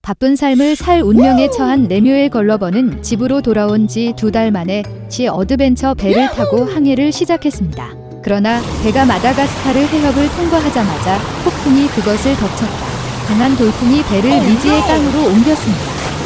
바쁜 삶을 살 운명에 처한 레뮤엘 걸러버는 집으로 돌아온 지 2달 만에 시 어드벤처 배를 타고 항해를 시작했습니다. 그러나 배가 마다가스카르 해협을 통과하자마자 폭풍이 그것을 덮쳤다. 강한 돌풍이 배를 미지의 땅으로 옮겼습니다.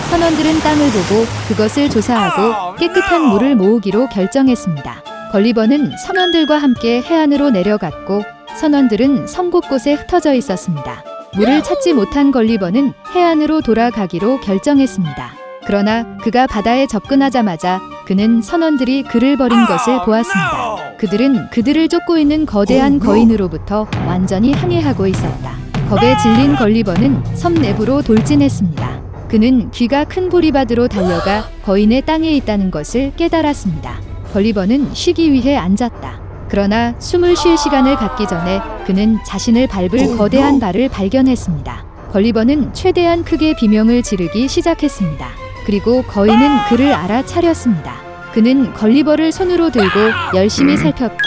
선원들은 땅을 보고 그것을 조사하고 깨끗한 물을 모으기로 결정했습니다. 걸리버는 선원들과 함께 해안으로 내려갔고 선원들은 섬 곳곳에 흩어져 있었습니다. 물을 찾지 못한 걸리버는 해안으로 돌아가기로 결정했습니다. 그러나 그가 바다에 접근하자마자 그는 선원들이 그를 버린 것을 보았습니다. 그들은 그들을 쫓고 있는 거대한 거인으로부터 완전히 항해하고 있었다. 겁에 질린 걸리버는 섬 내부로 돌진했습니다. 그는 귀가 큰 보리밭으로 달려가 거인의 땅에 있다는 것을 깨달았습니다. 걸리버는 쉬기 위해 앉았다. 그러나 숨을 쉴 시간을 갖기 전에 그는 자신을 밟을 거대한 발을 발견했습니다. 걸리버는 최대한 크게 비명을 지르기 시작했습니다. 그리고 거인은 그를 알아차렸습니다. 그는 걸리버를 손으로 들고 열심히 살폈고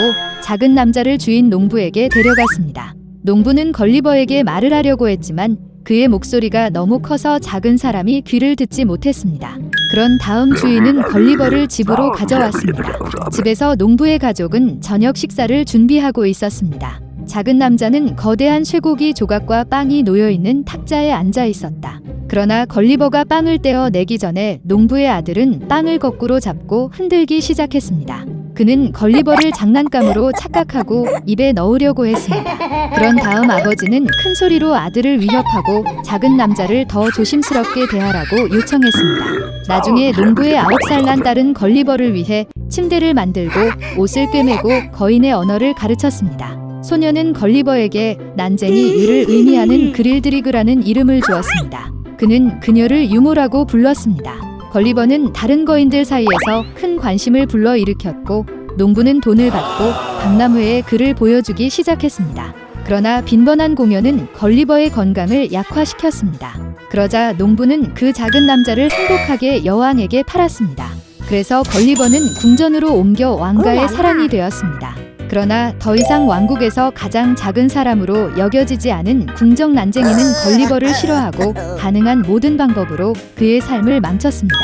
작은 남자를 주인 농부에게 데려갔습니다. 농부는 걸리버에게 말을 하려고 했지만 그의 목소리가 너무 커서 작은 사람이 귀를 듣지 못했습니다. 그런 다음 주인은 걸리버를 집으로 가져왔습니다. 집에서 농부의 가족은 저녁 식사를 준비하고 있었습니다. 작은 남자는 거대한 쇠고기 조각과 빵이 놓여있는 탁자에 앉아 있었다. 그러나 걸리버가 빵을 떼어 내기 전에 농부의 아들은 빵을 거꾸로 잡고 흔들기 시작했습니다. 그는 걸리버를 장난감으로 착각하고 입에 넣으려고 했습니다. 그런 다음 아버지는 큰 소리로 아들을 위협하고 작은 남자를 더 조심스럽게 대하라고 요청했습니다. 나중에 농부의 9살 난 딸은 걸리버를 위해 침대를 만들고 옷을 꿰매고 거인의 언어를 가르쳤습니다. 소녀는 걸리버에게 난쟁이 유를 의미하는 그릴드리그라는 이름을 주었습니다. 그는 그녀를 유모라고 불렀습니다. 걸리버는 다른 거인들 사이에서 큰 관심을 불러일으켰고 농부는 돈을 받고 박람회에 그를 보여주기 시작했습니다. 그러나 빈번한 공연은 걸리버의 건강을 약화시켰습니다. 그러자 농부는 그 작은 남자를 행복하게 여왕에게 팔았습니다. 그래서 걸리버는 궁전으로 옮겨 왕가의 사랑이 되었습니다. 그러나 더 이상 왕국에서 가장 작은 사람으로 여겨지지 않은 궁정 난쟁이는 걸리버를 싫어하고 가능한 모든 방법으로 그의 삶을 망쳤습니다.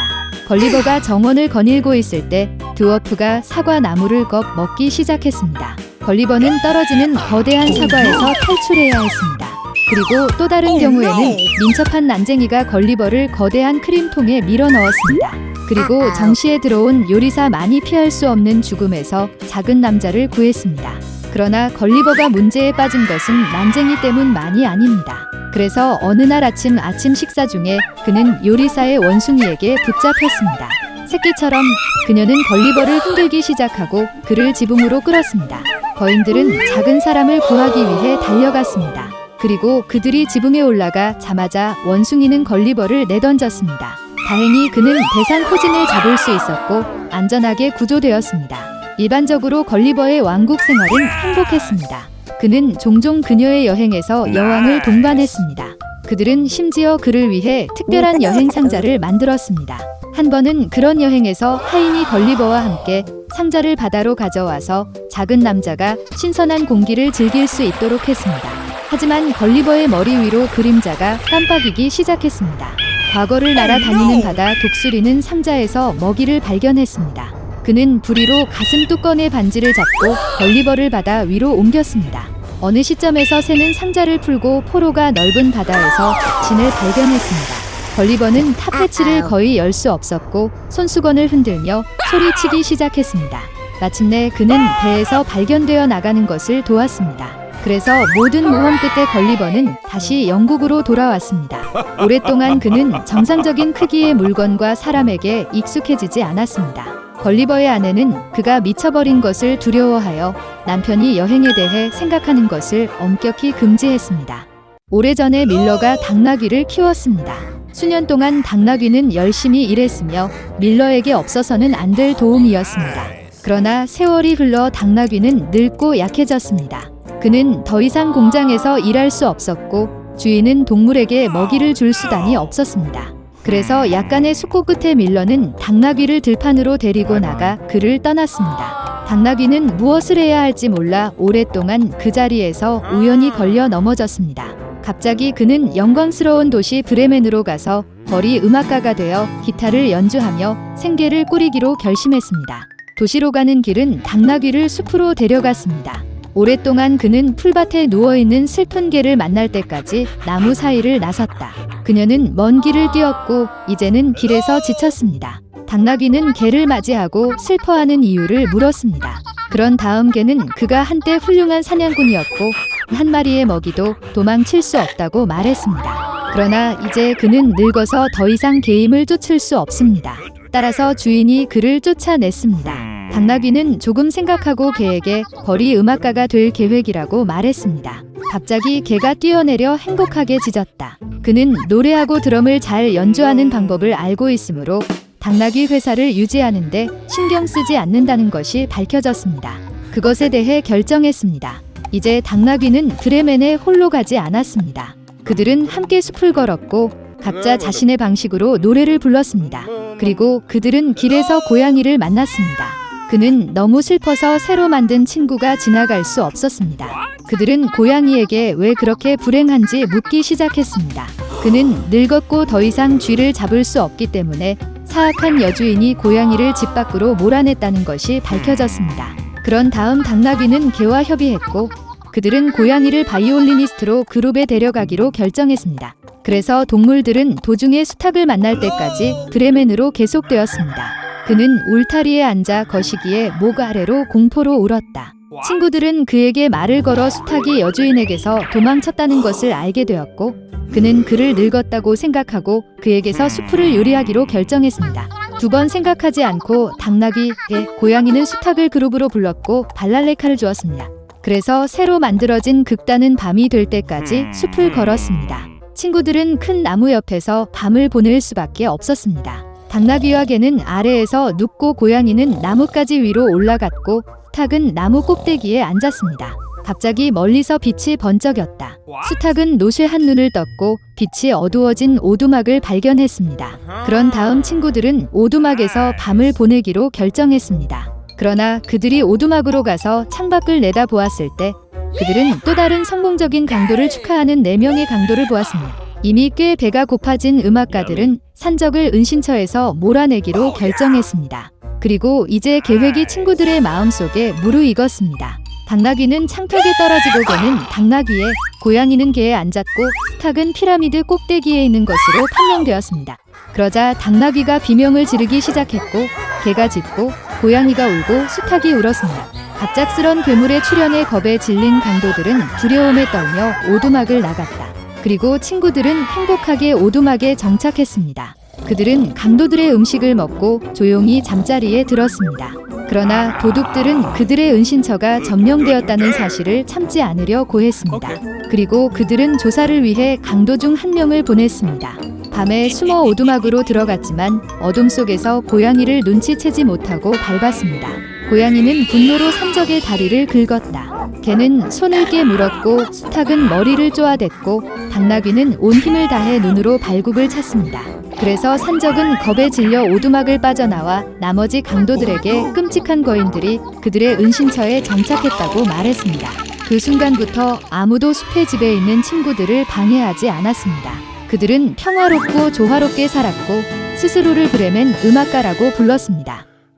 걸리버가 정원을 거닐고 있을 때 드워프가 사과 나무를 먹기 시작했습니다. 걸리버는 떨어지는 거대한 사과에서 탈출해야 했습니다. 그리고 또 다른 경우에는 민첩한 난쟁이가 걸리버를 거대한 크림통에 밀어 넣었습니다. 그리고 정시에 들어온 요리사 많이 피할 수 없는 죽음에서 작은 남자를 구했습니다. 그러나 걸리버가 문제에 빠진 것은 난쟁이 때문만이 아닙니다. 그래서 어느 날 아침 식사 중에 그는 요리사의 원숭이에게 붙잡혔습니다. 새끼처럼 그녀는 걸리버를 흔들기 시작하고 그를 지붕으로 끌었습니다. 거인들은 작은 사람을 구하기 위해 달려갔습니다. 그리고 그들이 지붕에 올라가 자마자 원숭이는 걸리버를 내던졌습니다. 다행히 그는 대상포진을 잡을 수 있었고 안전하게 구조되었습니다. 일반적으로 걸리버의 왕국 생활은 행복했습니다. 그는 종종 그녀의 여행에서 여왕을 동반했습니다. 그들은 심지어 그를 위해 특별한 여행 상자를 만들었습니다. 한 번은 그런 여행에서 하인이 걸리버와 함께 상자를 바다로 가져와서 작은 남자가 신선한 공기를 즐길 수 있도록 했습니다. 하지만 걸리버의 머리 위로 그림자가 깜빡이기 시작했습니다. 과거를 날아다니는 바다 독수리는 상자에서 먹이를 발견했습니다. 그는 부리로 가슴 뚜껑의 반지를 잡고 걸리버를 바다 위로 옮겼습니다. 어느 시점에서 새는 상자를 풀고 포로가 넓은 바다에서 진을 발견했습니다. 걸리버는 탑패치를 거의 열 수 없었고 손수건을 흔들며 소리치기 시작했습니다. 마침내 그는 배에서 발견되어 나가는 것을 도왔습니다. 그래서 모든 모험 끝에 걸리버는 다시 영국으로 돌아왔습니다. 오랫동안 그는 정상적인 크기의 물건과 사람에게 익숙해지지 않았습니다. 걸리버의 아내는 그가 미쳐버린 것을 두려워하여 남편이 여행에 대해 생각하는 것을 엄격히 금지했습니다. 오래전에 밀러가 당나귀를 키웠습니다. 수년 동안 당나귀는 열심히 일했으며 밀러에게 없어서는 안 될 도움이었습니다. 그러나 세월이 흘러 당나귀는 늙고 약해졌습니다. 그는 더 이상 공장에서 일할 수 없었고 주인은 동물에게 먹이를 줄 수단이 없었습니다. 그래서 약간의 숙고 끝에 밀러는 당나귀를 들판으로 데리고 나가 그를 떠났습니다. 당나귀는 무엇을 해야 할지 몰라 오랫동안 그 자리에서 우연히 걸려 넘어졌습니다. 갑자기 그는 영광스러운 도시 브레멘으로 가서 벌이 음악가가 되어 기타를 연주하며 생계를 꾸리기로 결심했습니다. 도시로 가는 길은 당나귀를 숲으로 데려갔습니다. 오랫동안 그는 풀밭에 누워있는 슬픈 개를 만날 때까지 나무 사이를 나섰다. 그녀는 먼 길을 뛰었고 이제는 길에서 지쳤습니다. 당나귀는 개를 맞이하고 슬퍼하는 이유를 물었습니다. 그런 다음 개는 그가 한때 훌륭한 사냥꾼이었고 한 마리의 먹이도 도망칠 수 없다고 말했습니다. 그러나 이제 그는 늙어서 더 이상 개임을 쫓을 수 없습니다. 따라서 주인이 그를 쫓아냈습니다. 당나귀는 조금 생각하고 개에게 벌이 음악가가 될 계획이라고 말했습니다. 갑자기 개가 뛰어내려 행복하게 짖었다. 그는 노래하고 드럼을 잘 연주하는 방법을 알고 있으므로 당나귀 회사를 유지하는데 신경 쓰지 않는다는 것이 밝혀졌습니다. 그것에 대해 결정했습니다. 이제 당나귀는 브레멘에 홀로 가지 않았습니다. 그들은 함께 숲을 걸었고 각자 자신의 방식으로 노래를 불렀습니다. 그리고 그들은 길에서 고양이를 만났습니다. 그는 너무 슬퍼서 새로 만든 친구가 지나갈 수 없었습니다. 그들은 고양이에게 왜 그렇게 불행한지 묻기 시작했습니다. 그는 늙었고 더 이상 쥐를 잡을 수 없기 때문에 사악한 여주인이 고양이를 집 밖으로 몰아냈다는 것이 밝혀졌습니다. 그런 다음 당나귀는 개와 협의했고 그들은 고양이를 바이올리니스트로 그룹에 데려가기로 결정했습니다. 그래서 동물들은 도중에 수탉을 만날 때까지 브레멘으로 계속되었습니다. 그는 울타리에 앉아 거시기에 목 아래로 공포로 울었다. 친구들은 그에게 말을 걸어 수탉이 여주인에게서 도망쳤다는 것을 알게 되었고 그는 그를 늙었다고 생각하고 그에게서 수프를 요리하기로 결정했습니다. 두 번 생각하지 않고 당나귀, 개, 고양이는 수탉을 그룹으로 불렀고 발랄레카를 주었습니다. 그래서 새로 만들어진 극단은 밤이 될 때까지 숲을 걸었습니다. 친구들은 큰 나무 옆에서 밤을 보낼 수밖에 없었습니다. 당나귀와 개는 아래에서 눕고 고양이는 나뭇가지 위로 올라갔고 수탉은 나무 꼭대기에 앉았습니다. 갑자기 멀리서 빛이 번쩍였다. 수탉은 노쇠 한눈을 떴고 빛이 어두워진 오두막을 발견했습니다. 그런 다음 친구들은 오두막에서 밤을 보내기로 결정했습니다. 그러나 그들이 오두막으로 가서 창밖을 내다보았을 때 그들은 또 다른 성공적인 강도를 축하하는 4명의 강도를 보았습니다. 이미 꽤 배가 고파진 음악가들은 산적을 은신처에서 몰아내기로 결정했습니다. 그리고 이제 계획이 친구들의 마음속에 무르익었습니다. 당나귀는 창벽에 떨어지고 개는 당나귀에, 고양이는 개에 앉았고 수탉은 피라미드 꼭대기에 있는 것으로 판명되었습니다. 그러자 당나귀가 비명을 지르기 시작했고 개가 짖고 고양이가 울고 수탉이 울었습니다. 갑작스런 괴물의 출현에 겁에 질린 강도들은 두려움에 떨며 오두막을 나갔다. 그리고 친구들은 행복하게 오두막에 정착했습니다. 그들은 강도들의 음식을 먹고 조용히 잠자리에 들었습니다. 그러나 도둑들은 그들의 은신처가 점령되었다는 사실을 참지 않으려 고했습니다. 그리고 그들은 조사를 위해 강도 중 한 명을 보냈습니다. 밤에 숨어 오두막으로 들어갔지만 어둠 속에서 고양이를 눈치채지 못하고 밟았습니다. 고양이는 분노로 산적의 다리를 긁었다. 개는 손을 깨물었고 수탉은 머리를 쪼아댔고 당나귀는 온 힘을 다해 눈으로 발굽을 찼습니다. 그래서 산적은 겁에 질려 오두막을 빠져나와 나머지 강도들에게 끔찍한 거인들이 그들의 은신처에 정착했다고 말했습니다. 그 순간부터 아무도 숲의 집에 있는 친구들을 방해하지 않았습니다. 그들은 평화롭고 조화롭게 살았고 스스로를 브레멘 음악가라고 불렀습니다.